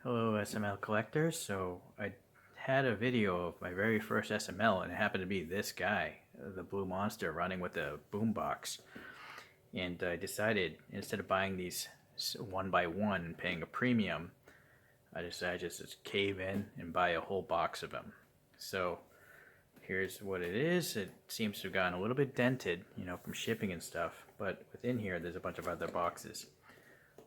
Hello SML collectors. So I had a video of my very first SML and it happened to be this guy, the blue monster running with a boombox. And I decided instead of buying these one by one and paying a premium, I decided just to cave in and buy a whole box of them. So here's what it is. It seems to have gotten a little bit dented, from shipping and stuff, but within here there's a bunch of other boxes.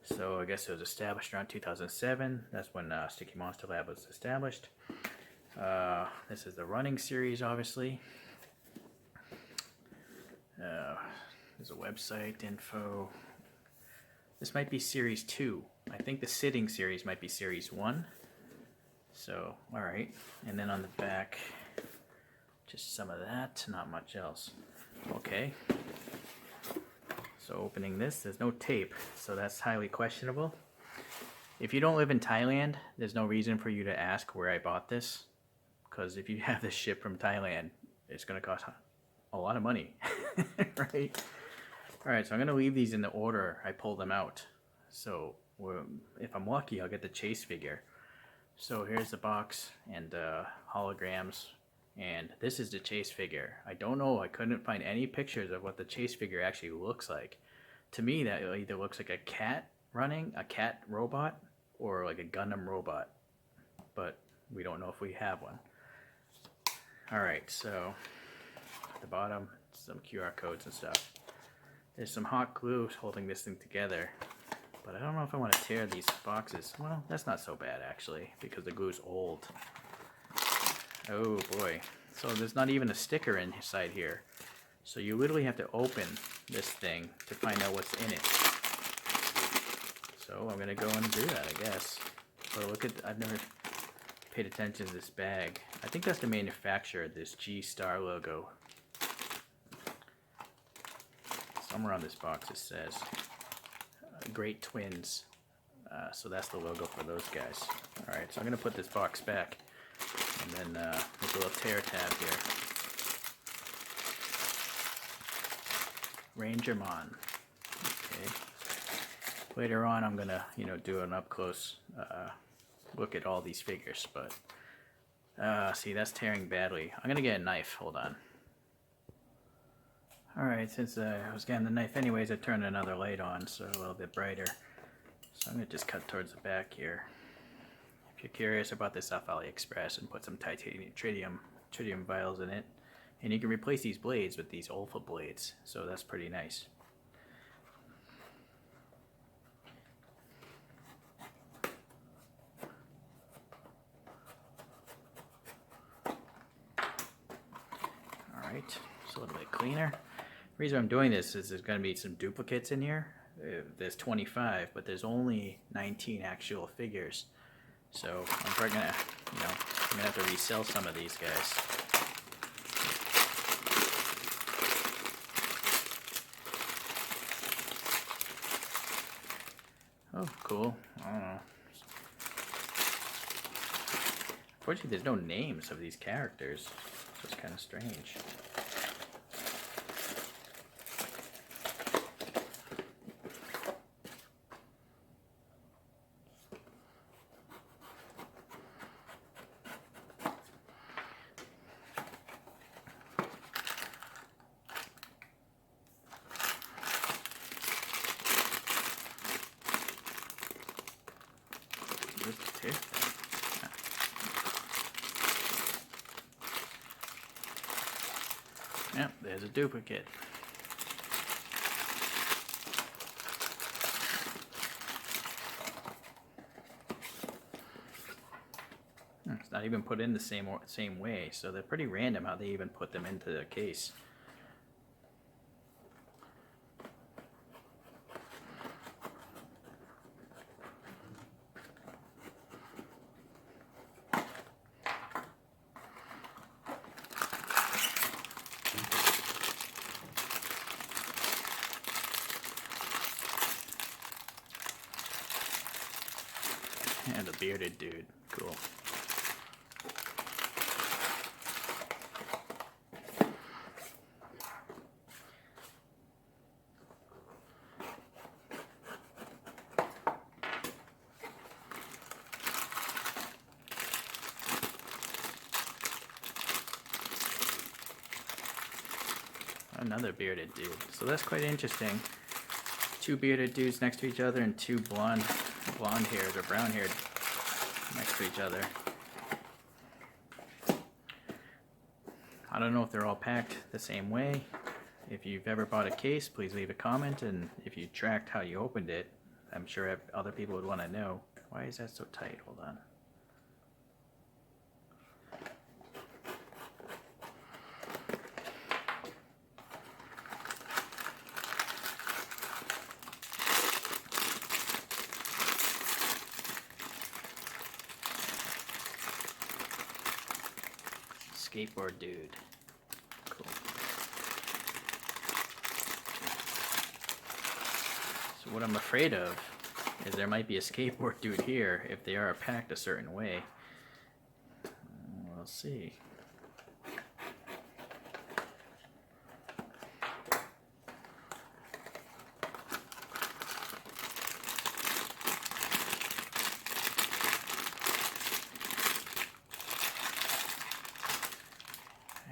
So I guess it was established around 2007. That's when Sticky Monster Lab was established. This is the running series, obviously. There's a website info. This might be series 2. I think the sitting series might be series 1. So, alright. And then on the back, just some of that, not much else. Okay. So opening this, there's no tape, so that's highly questionable. If you don't live in Thailand, there's no reason for you to ask where I bought this, because if you have this shipped from Thailand, it's going to cost a lot of money, right? Alright, so I'm going to leave these in the order I pulled them out. So if I'm lucky, I'll get the chase figure. So here's the box and holograms. And this is the chase figure. I don't know, I couldn't find any pictures of what the chase figure actually looks like. To me, that either looks like a cat running, a cat robot, or like a Gundam robot. But we don't know if we have one. Alright, so at the bottom, some QR codes and stuff. There's some hot glue holding this thing together. But I don't know if I want to tear these boxes. Well, that's not so bad actually, because the glue's old. Oh boy, so there's not even a sticker inside here. So you literally have to open this thing to find out what's in it. So I'm gonna go and do that, I guess. So look at, I've never paid attention to this bag. I think that's the manufacturer, this G-Star logo. Somewhere on this box it says Great Twins. So that's the logo for those guys. Alright, so I'm gonna put this box back. And then there's a little tear tab here. Rangermon. Okay. Later on, I'm gonna, do an up close look at all these figures. But see, that's tearing badly. I'm gonna get a knife. Hold on. All right, since I was getting the knife anyways, I turned another light on, so a little bit brighter. So I'm gonna just cut towards the back here. If you're curious about this off AliExpress, and put some tritium vials in it, and you can replace these blades with these Olfa blades, so that's pretty nice. Alright, it's a little bit cleaner. The reason I'm doing this is there's going to be some duplicates in here. There's 25, but there's only 19 actual figures. So I'm probably gonna, I'm gonna have to resell some of these guys. Oh, cool. I don't know. Unfortunately, there's no names of these characters, so it's kind of strange. Yep, there's a duplicate. It's not even put in the same way, so they're pretty random how they even put them into the case. And the bearded dude. Cool. another bearded dude. So that's quite interesting. Two bearded dudes next to each other and two blonde haired or brown haired next to each other. I don't know if they're all packed the same way. If you've ever bought a case, please leave a comment, and if you tracked how you opened it, I'm sure other people would want to know. Why is that so tight? Hold on. Skateboard dude. Cool. So what I'm afraid of is there might be a skateboard dude here if they are packed a certain way. We'll see.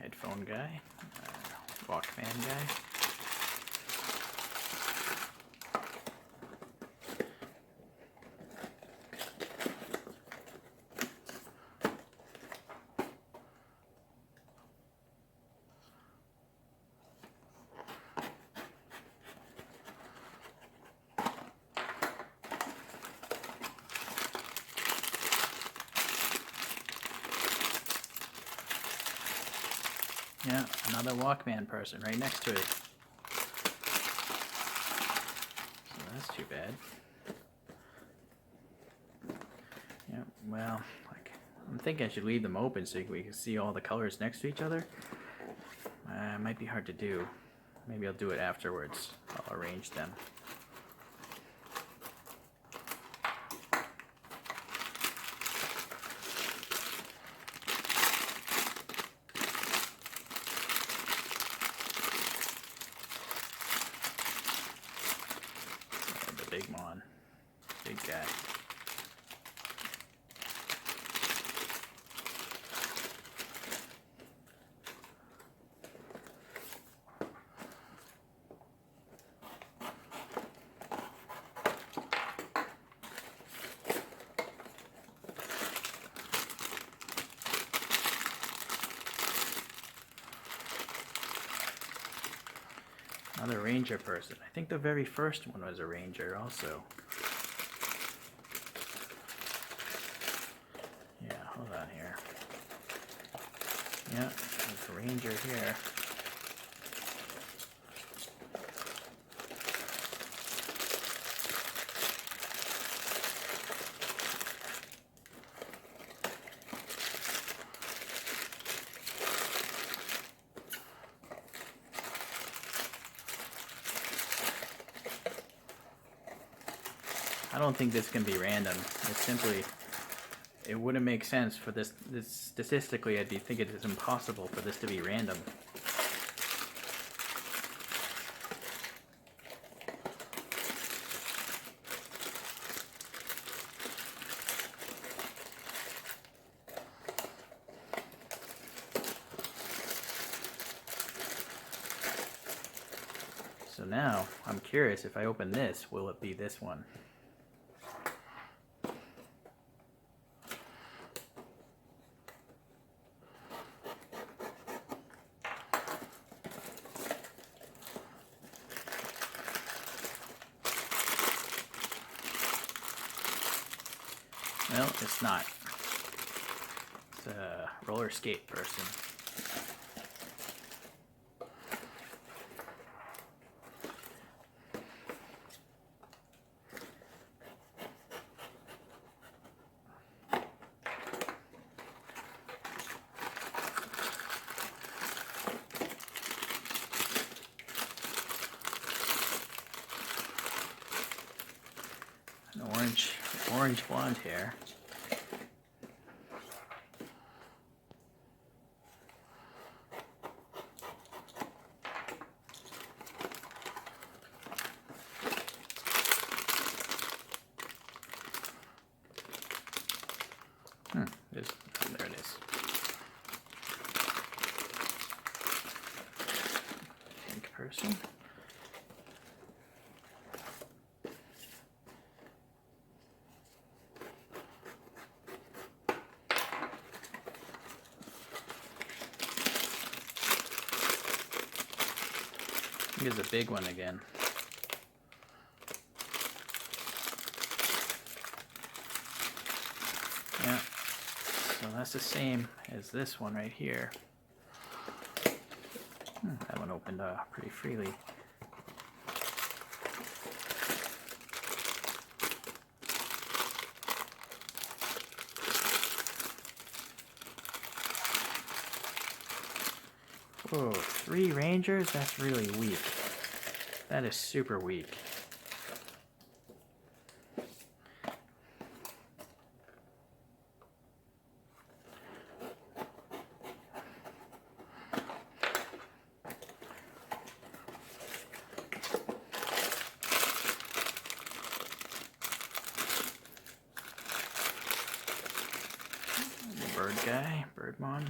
Headphone guy, Walkman guy. Yeah, another Walkman person right next to it. So that's too bad. Yeah, well, I'm thinking I should leave them open so we can see all the colors next to each other. It might be hard to do. Maybe I'll do it afterwards. I'll arrange them. Bigmon. Big guy. Another ranger person. I think the very first one was a ranger also. Yeah, hold on here. Yeah, there's a ranger here. I don't think this can be random. It's simply, it wouldn't make sense for this statistically, I'd be thinking it's impossible for this to be random. So now, I'm curious, if I open this, will it be this one? Well, it's not. It's a roller skate person. An orange blonde hair. There it is. person. Here's a big one again. Yeah, so that's the same as this one right here. That one opened pretty freely. Whoa, 3 Rangers? That's really weak. That is super weak. Bird guy, Birdmon.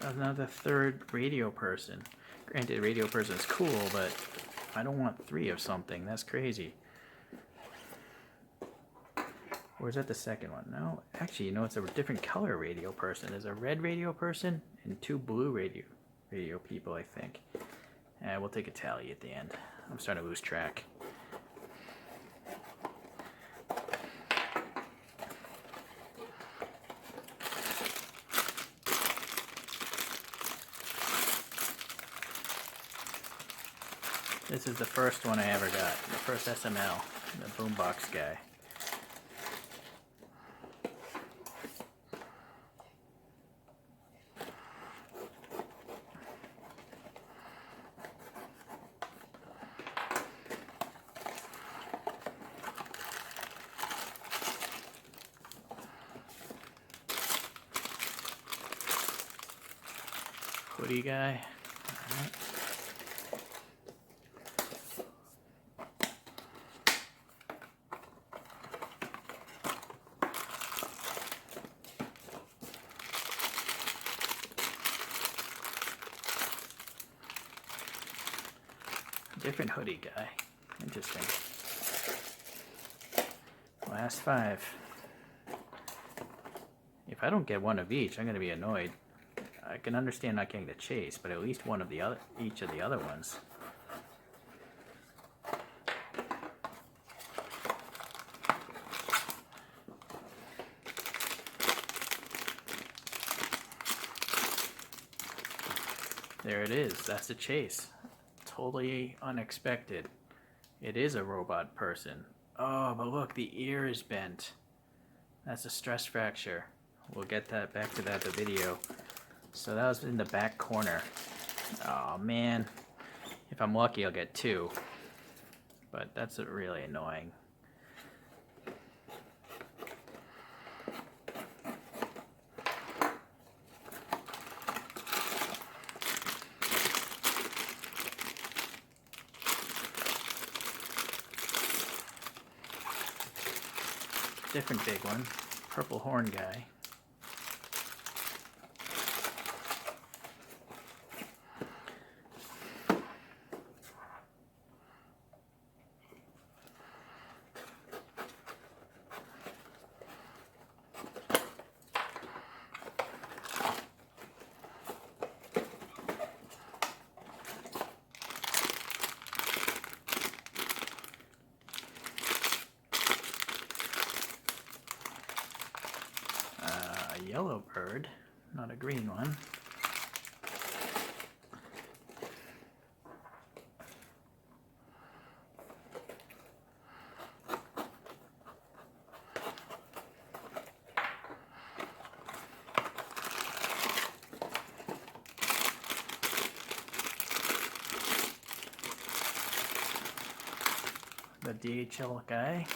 Another third radio person. Granted, radio person is cool, but I don't want 3 of something. That's crazy. Or is that the second one? No, actually, you know, it's a different color radio person. There's a red radio person and 2 blue radio people, I think. We'll take a tally at the end. I'm starting to lose track. This is the first one I ever got, the first SML, the boombox guy. Hoodie guy. All right. Different hoodie guy. Interesting. Last 5. If I don't get one of each, I'm going to be annoyed. I can understand not getting the chase, but at least one of the other, each of the other ones. There it is. That's the chase. Totally unexpected. It is a robot person. Oh, but look, the ear is bent. That's a stress fracture. We'll get that back to that in the video. So that was in the back corner. Oh man. If I'm lucky, I'll get 2. But that's really annoying. Different big one. Purple horn guy. Yellow bird, not a green one. The DHL guy.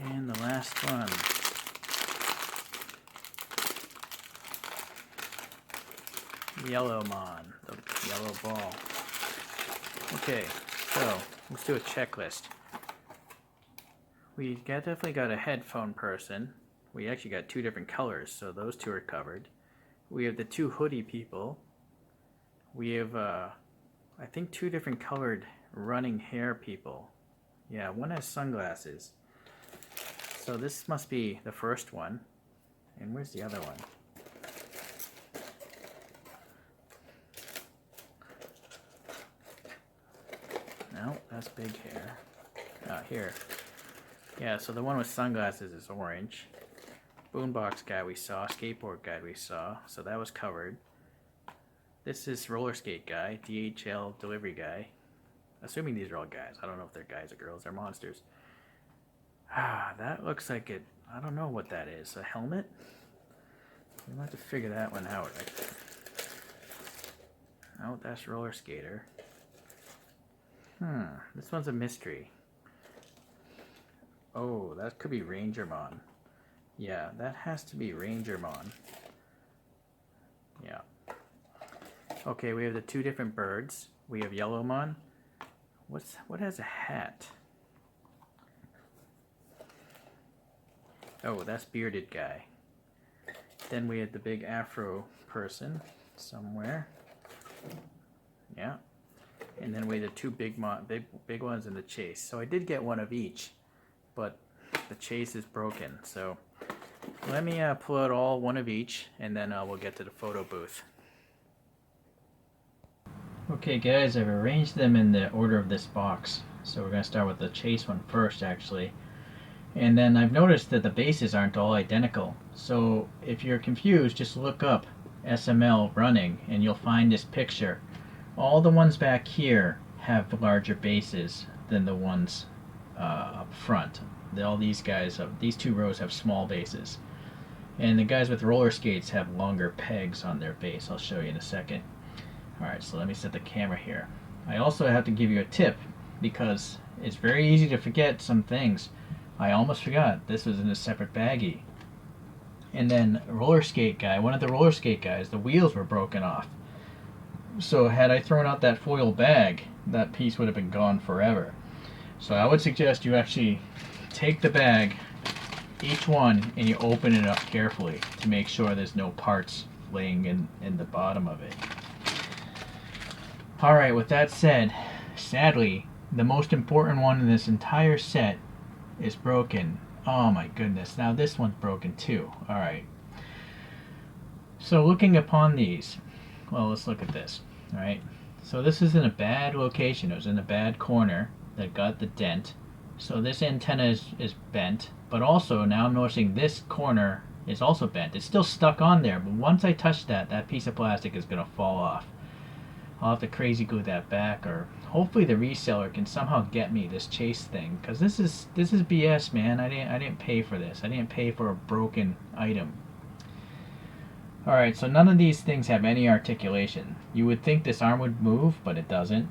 And the last one. Yellowmon, the yellow ball. Okay, so let's do a checklist. We definitely got a headphone person. We actually got 2 different colors, so those 2 are covered. We have the 2 hoodie people. We have, I think 2 different colored running hair people. Yeah, one has sunglasses. So this must be the first one. And where's the other one? No, that's big hair. Here. Yeah, so the one with sunglasses is orange. Boombox guy we saw, skateboard guy we saw, so that was covered. This is roller skate guy, DHL delivery guy. Assuming these are all guys. I don't know if they're guys or girls, they're monsters. That looks like it, I don't know what that is. A helmet? We might have to figure that one out. Oh, that's roller skater. This one's a mystery. Oh, that could be Rangermon. Yeah, that has to be Rangermon. Yeah. Okay, we have the 2 different birds. We have Yellowmon. What has a hat? Oh, that's bearded guy. Then we had the big afro person somewhere. Yeah. And then we had the 2 big ones in the chase. So I did get one of each, but the chase is broken. So let me pull out all one of each, and then we'll get to the photo booth. Okay guys, I've arranged them in the order of this box. So we're going to start with the chase one first, actually. And then I've noticed that the bases aren't all identical. So if you're confused, just look up SML Running and you'll find this picture. All the ones back here have larger bases than the ones up front. All these guys, these 2 rows have small bases. And the guys with roller skates have longer pegs on their base. I'll show you in a second. Alright, so let me set the camera here. I also have to give you a tip because it's very easy to forget some things. I almost forgot this was in a separate baggie. And then roller skate guy, one of the roller skate guys, the wheels were broken off. So had I thrown out that foil bag, that piece would have been gone forever. So I would suggest you actually take the bag, each one, and you open it up carefully to make sure there's no parts laying in the bottom of it. Alright, with that said, sadly, the most important one in this entire set is broken. Oh my goodness, now this one's broken too. Alright. So looking upon these, well, let's look at this. Alright, so this is in a bad location. It was in a bad corner that got the dent. So this antenna is bent, but also now I'm noticing this corner is also bent. It's still stuck on there, but once I touch that piece of plastic is going to fall off. I'll have to crazy glue that back, or hopefully the reseller can somehow get me this chase thing, because this is BS, man. I didn't pay for this. I didn't pay for a broken item. Alright, so none of these things have any articulation. You would think this arm would move, but it doesn't.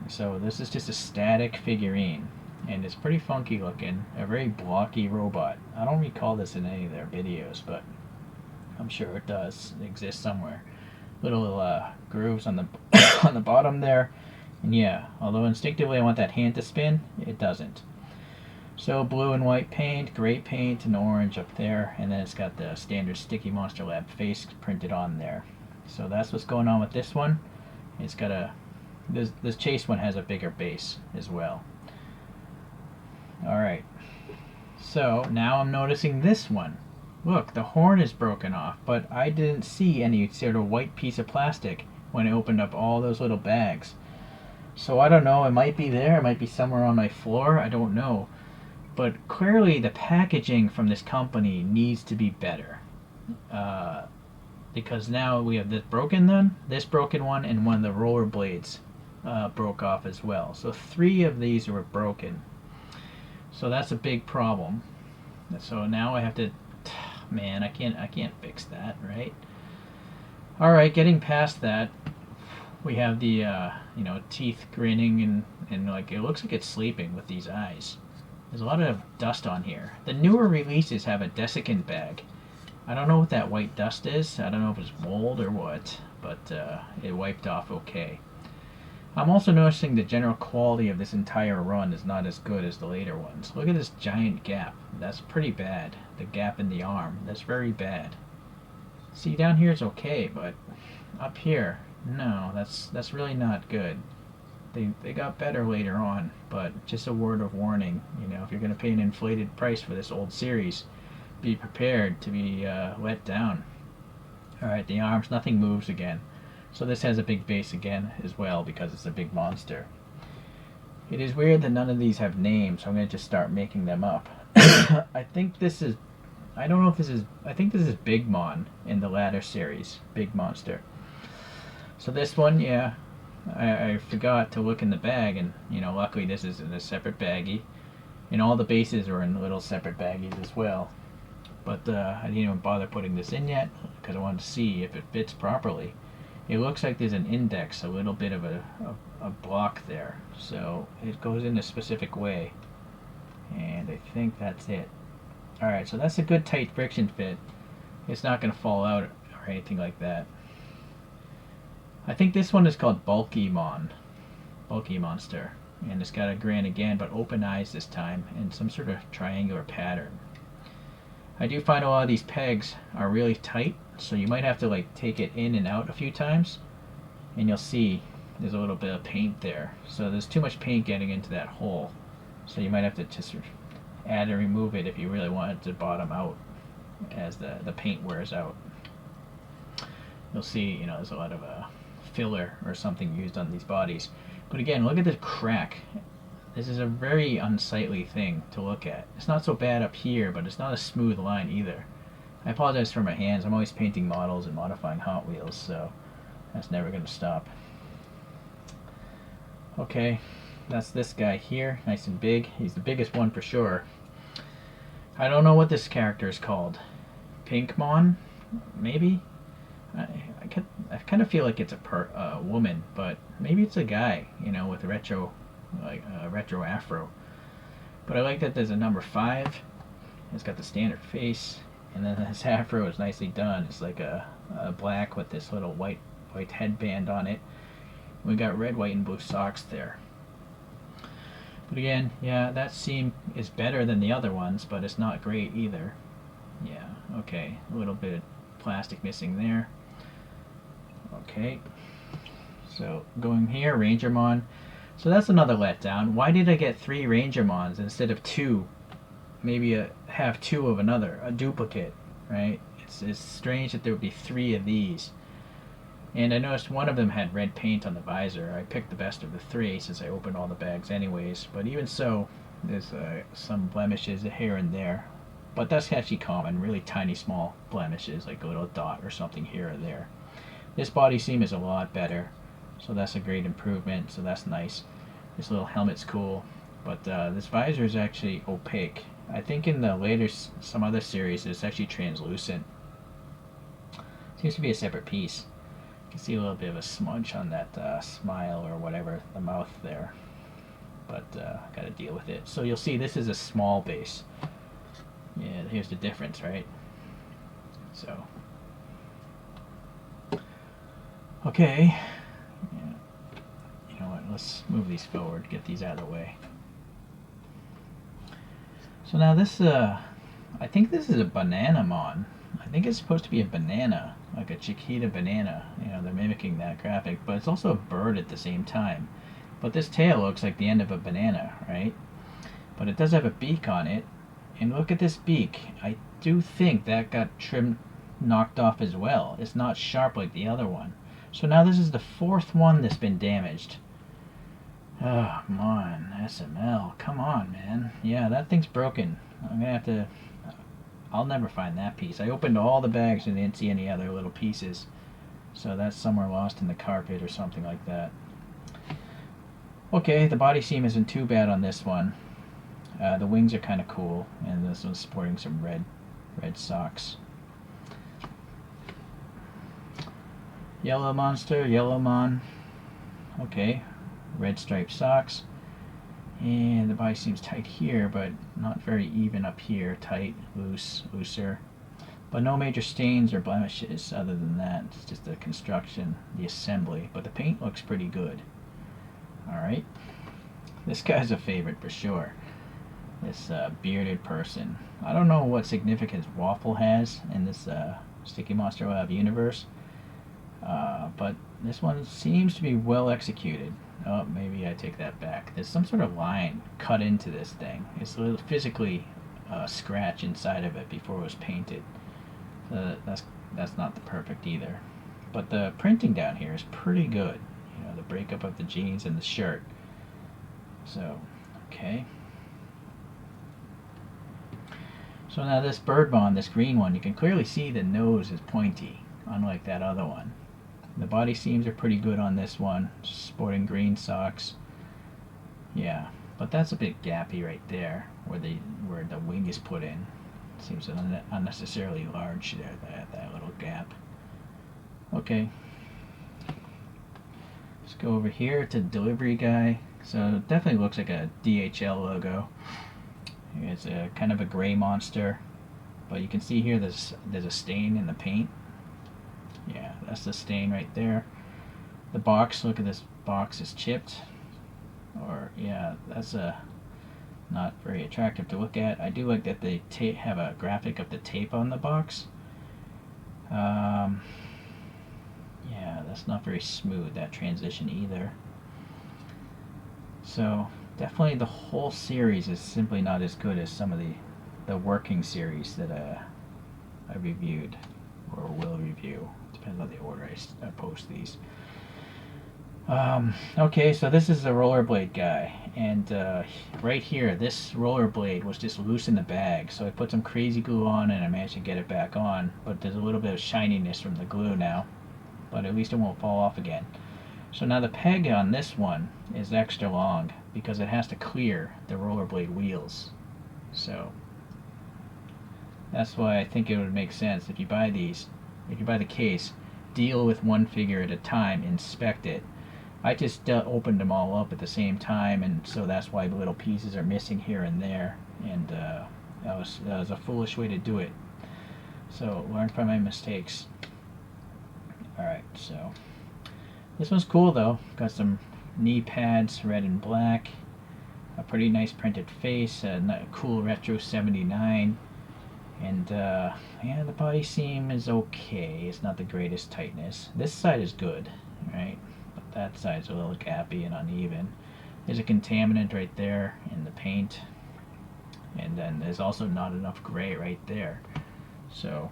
So this is just a static figurine, and it's pretty funky looking, a very blocky robot. I don't recall this in any of their videos, but I'm sure it does exist somewhere. Little grooves on the on the bottom there, and yeah, although instinctively I want that hand to spin, it doesn't. So blue and white paint, gray paint, and orange up there, and then it's got the standard Sticky Monster Lab face printed on there. So that's what's going on with this one. It's got this chase one has a bigger base as well. Alright, so now I'm noticing this one. Look, the horn is broken off, but I didn't see any sort of white piece of plastic when I opened up all those little bags. So I don't know, it might be there, it might be somewhere on my floor, I don't know. But clearly the packaging from this company needs to be better. Because now we have this broken one, and one of the roller blades broke off as well. So 3 of these were broken. So that's a big problem. So now I have to, man, I can't fix that, right? Alright, getting past that, we have the, teeth grinning and like, it looks like it's sleeping with these eyes. There's a lot of dust on here. The newer releases have a desiccant bag. I don't know what that white dust is. I don't know if it's mold or what, but it wiped off okay. I'm also noticing the general quality of this entire run is not as good as the later ones. Look at this giant gap. That's pretty bad. The gap in the arm. That's very bad. See, down here is okay, but up here, no, that's really not good. They got better later on, but just a word of warning, you know, if you're going to pay an inflated price for this old series, be prepared to be let down. Alright, the arms, nothing moves again. So this has a big base again as well because it's a big monster. It is weird that none of these have names, so I'm going to just start making them up. I think this is, I don't know if this is, I think this is Bigmon in the latter series, Big Monster. So this one, yeah, I forgot to look in the bag, and you know, luckily this is in a separate baggie, and all the bases are in little separate baggies as well. But I didn't even bother putting this in yet because I wanted to see if it fits properly. It looks like there's an index, a little bit of a block there, so it goes in a specific way, and I think that's it. Alright, so that's a good tight friction fit. It's not going to fall out or anything like that. I think this one is called Bulky Monster, and it's got a grin again, but open eyes this time, and some sort of triangular pattern. I do find a lot of these pegs are really tight, so you might have to like take it in and out a few times, and you'll see there's a little bit of paint there. So there's too much paint getting into that hole, so you might have to just add and remove it if you really want it to bottom out as the paint wears out. You'll see, you know, there's a lot of filler or something used on these bodies. But again, look at the crack. This is a very unsightly thing to look at. It's not so bad up here, but it's not a smooth line either. I apologize for my hands. I'm always painting models and modifying Hot Wheels, so that's never going to stop. Okay, that's this guy here, nice and big. He's the biggest one for sure. I don't know what this character is called. Pinkmon, maybe? I kind of feel like it's a woman, but maybe it's a guy, you know, with retro, like retro afro. But I like that there's a number 5. It's got the standard face, and then his afro is nicely done. It's like a black with this little white headband on it. We got red, white, and blue socks there. But again, yeah, that seam is better than the other ones, but it's not great either. Yeah, okay, a little bit of plastic missing there. Okay, so going here, Rangermon. So that's another letdown. Why did I get 3 Rangermons instead of 2? Maybe have 2 of another, a duplicate, right? It's strange that there would be 3 of these. And I noticed one of them had red paint on the visor. I picked the best of the 3 since I opened all the bags anyways. But even so, there's some blemishes here and there. But that's actually common, really tiny small blemishes, like a little dot or something here or there. This body seam is a lot better, so that's a great improvement, so that's nice. This little helmet's cool, but this visor is actually opaque. I think in the later, some other series, it's actually translucent. Seems to be a separate piece. You can see a little bit of a smudge on that smile or whatever, the mouth there. But gotta deal with it. So you'll see this is a small base. Yeah, here's the difference, right? So, okay. Yeah. You know what? Let's move these forward. Get these out of the way. So now this, I think this is a Bananamon. I think it's supposed to be a banana, like a Chiquita banana. You know, they're mimicking that graphic, but it's also a bird at the same time. But this tail looks like the end of a banana, right? But it does have a beak on it. And look at this beak. I do think that got trimmed, knocked off as well. It's not sharp like the other one. So now this is the 4th one that's been damaged. Oh, come on, SML. Come on, man. Yeah, that thing's broken. I'm gonna have to... I'll never find that piece. I opened all the bags and didn't see any other little pieces. So that's somewhere lost in the carpet or something like that. Okay, the body seam isn't too bad on this one. The wings are kind of cool, and this one's sporting some red socks. Yellow monster, Yellowmon. Okay, red striped socks. And the body seems tight here, but not very even up here. Tight, loose, looser. But no major stains or blemishes other than that. It's just the construction, the assembly. But the paint looks pretty good. Alright. This guy's a favorite for sure. This bearded person. I don't know what significance Waffle has in this Sticky Monster Lab universe. But this one seems to be well executed. Oh, maybe I take that back. There's some sort of line cut into this thing. It's a little physically scratch inside of it before it was painted. That's not the perfect either. But the printing down here is pretty good. You know, the breakup of the jeans and the shirt. So, okay. So now this Birdmon, this green one, you can clearly see the nose is pointy, unlike that other one. The body seams are pretty good on this one, sporting green socks. Yeah, but that's a bit gappy right there, where the wing is put in. Seems unnecessarily large there, that little gap. Okay. Let's go over here to delivery guy. So it definitely looks like a DHL logo. It's a kind of a gray monster, but you can see here there's a stain in the paint. Yeah, that's the stain right there. The box, look at this box, is chipped. Or yeah, that's not very attractive to look at. I do like that they have a graphic of the tape on the box. Yeah, that's not very smooth, that transition either. So definitely the whole series is simply not as good as some of the working series that I reviewed or will review. Depends on the order I post these. Okay, so this is the rollerblade guy, and right here, this rollerblade was just loose in the bag, so I put some crazy glue on and I managed to get it back on, but there's a little bit of shininess from the glue now, but at least it won't fall off again. So now the peg on this one is extra long because it has to clear the rollerblade wheels. So that's why I think it would make sense if you buy these, if you buy the case, deal with one figure at a time, inspect it. I just opened them all up at the same time, and so that's why the little pieces are missing here and there, and that was a foolish way to do it. So learn from my mistakes. Alright, so this one's cool though. Got some knee pads, red and black, a pretty nice printed face, a cool retro 79, and yeah, the body seam is okay. It's not the greatest tightness. This side is good, right? But that side's a little gappy and uneven. There's a contaminant right there in the paint, and then there's also not enough gray right there. So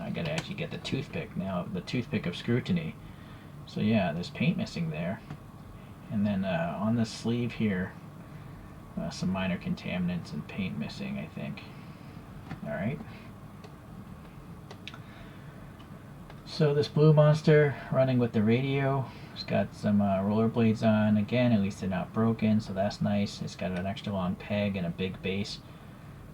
I gotta actually get the toothpick now, the toothpick of scrutiny. So yeah, there's paint missing there, and then on the sleeve here, some minor contaminants and paint missing, I think. Alright. So this blue monster running with the radio. It's got some rollerblades on. Again, at least they're not broken, so that's nice. It's got an extra long peg and a big base.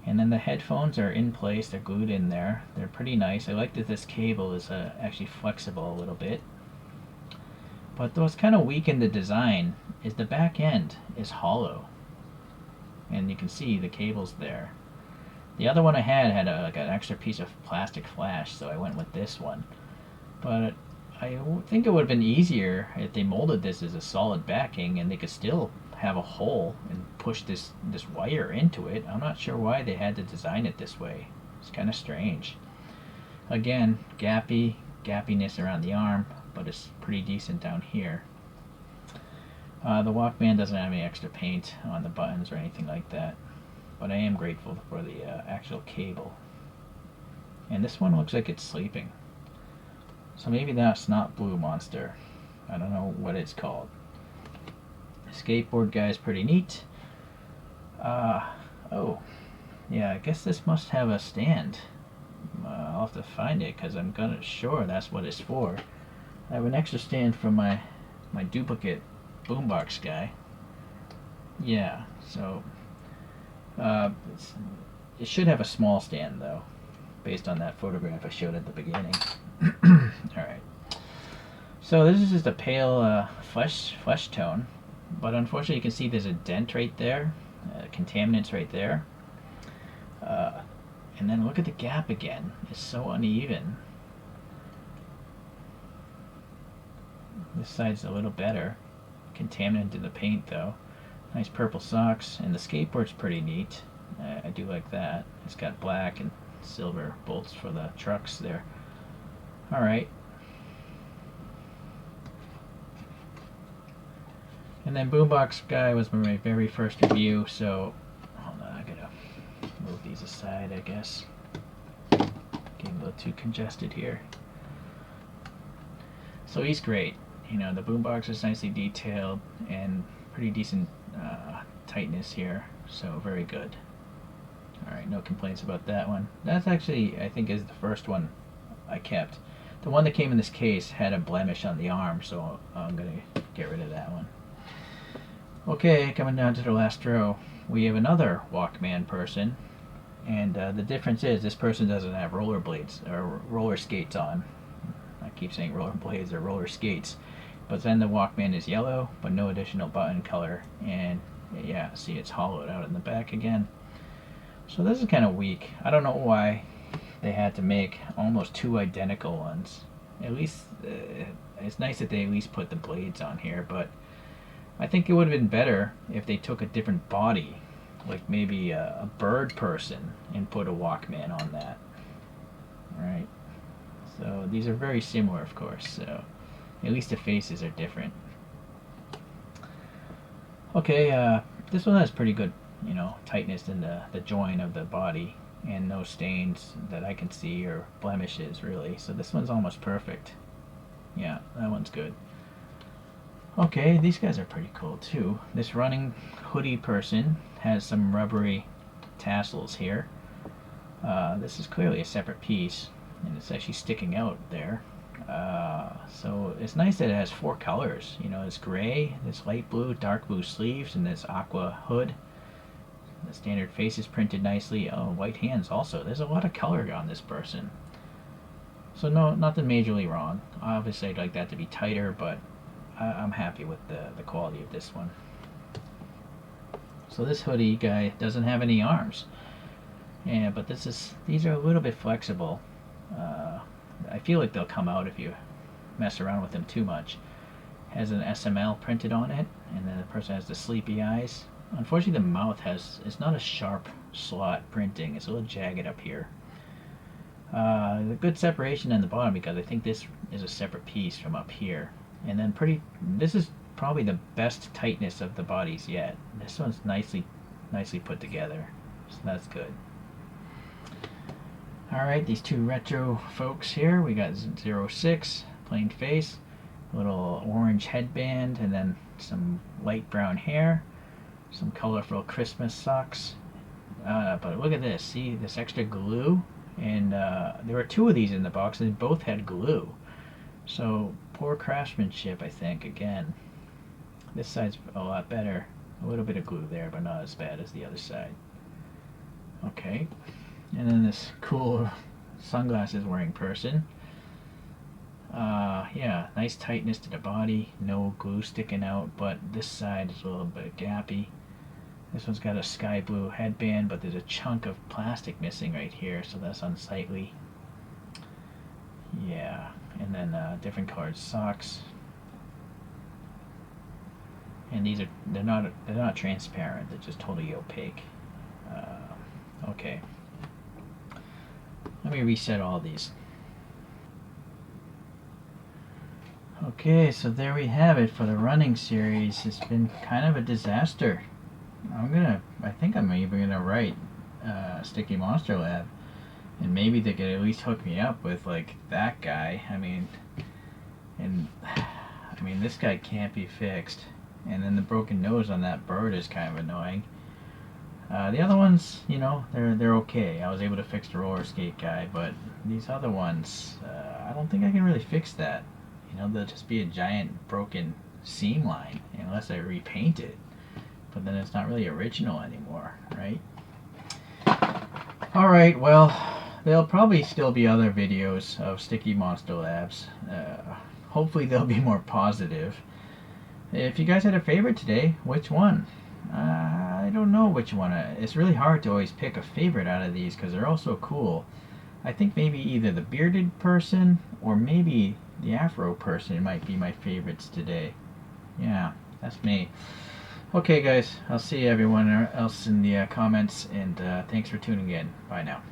And then the headphones are in place. They're glued in there. They're pretty nice. I like that this cable is actually flexible a little bit. But what's kind of weak in the design is the back end is hollow. And you can see the cables there. The other one I had like an extra piece of plastic flash, so I went with this one. But I think it would have been easier if they molded this as a solid backing and they could still have a hole and push this wire into it. I'm not sure why they had to design it this way. It's kind of strange. Again, gappiness around the arm, but it's pretty decent down here. The Walkman doesn't have any extra paint on the buttons or anything like that, but I am grateful for the actual cable. And this one looks like it's sleeping. So maybe that's not Blue Monster. I don't know what it's called. Skateboard guy's pretty neat. Oh, yeah, I guess this must have a stand. I'll have to find it because I'm sure that's what it's for. I have an extra stand from my duplicate boombox guy. Yeah, so it should have a small stand though, based on that photograph I showed at the beginning. Alright. So this is just a pale flesh tone. but unfortunately you can see there's a dent right there, contaminants right there. And then look at the gap again. It's so uneven. This side's a little better. Contaminant in the paint though. Nice purple socks, and the skateboard's pretty neat. I do like that. It's got black and silver bolts for the trucks there. Alright. And then Boombox Guy was my very first review, so hold on, I gotta move these aside, I guess. Getting a little too congested here. So he's great. You know, the boombox is nicely detailed and pretty decent tightness here, so very good. Alright, no complaints about that one. That's actually, I think, is the first one I kept. The one that came in this case had a blemish on the arm, so I'm going to get rid of that one. Okay, coming down to the last row, we have another Walkman person, and the difference is this person doesn't have rollerblades or roller skates on. I keep saying rollerblades or roller skates, but then the Walkman is yellow, but no additional button color, and yeah, see, it's hollowed out in the back again. So this is kind of weak. I don't know why they had to make almost two identical ones. At least it's nice that they at least put the blades on here, but I think it would have been better if they took a different body, like maybe a bird person, and put a Walkman on that. Alright, so these are very similar, of course, so at least the faces are different. Okay, this one has pretty good, you know, tightness in the joint of the body, and no stains that I can see, or blemishes really, so this one's almost perfect. Yeah, that one's good. Okay, these guys are pretty cool too. This running hoodie person has some rubbery tassels here. This is clearly a separate piece, and it's actually sticking out there. So it's nice that it has four colors. You know, it's gray, this light blue, dark blue sleeves, and this aqua hood. The standard face is printed nicely. Oh, white hands also. There's a lot of color on this person. So no, nothing majorly wrong. Obviously I'd like that to be tighter, but I'm happy with the quality of this one. So this hoodie guy doesn't have any arms. Yeah, but these are a little bit flexible. I feel like they'll come out if you mess around with them too much. Has an SML printed on it, and then the person has the sleepy eyes. Unfortunately, the mouth it's not a sharp slot printing. It's a little jagged up here. The good separation in the bottom, because I think this is a separate piece from up here. And then this is probably the best tightness of the bodies yet. This one's nicely put together, so that's good. Alright, these two retro folks here. We got 06, plain face, little orange headband, and then some light brown hair, some colorful Christmas socks. But look at this, see this extra glue? And there were two of these in the box, and they both had glue. So poor craftsmanship, I think, again. This side's a lot better. A little bit of glue there, but not as bad as the other side. Okay. And then this cool sunglasses wearing person. Yeah, nice tightness to the body. No glue sticking out, but this side is a little bit gappy. This one's got a sky blue headband, but there's a chunk of plastic missing right here, so that's unsightly. Yeah, and then different colored socks. And they're not transparent. They're just totally opaque. Okay. Let me reset all these. Okay, so there we have it for the running series. It's been kind of a disaster. I think I'm even gonna write Sticky Monster Lab, and maybe they could at least hook me up with like that guy. I mean, this guy can't be fixed, and then the broken nose on that bird is kind of annoying. The other ones, you know, they're okay. I was able to fix the roller skate guy, but these other ones, I don't think I can really fix that. You know, they'll just be a giant broken seam line unless I repaint it. But then it's not really original anymore, right? Alright, well, there'll probably still be other videos of Sticky Monster Labs. Hopefully they'll be more positive. if you guys had a favorite today, which one? I don't know which one. It's really hard to always pick a favorite out of these because they're all so cool. I think maybe either the bearded person or maybe the afro person might be my favorites today. Yeah, that's me. Okay, guys, I'll see everyone else in the comments, and thanks for tuning in. Bye now.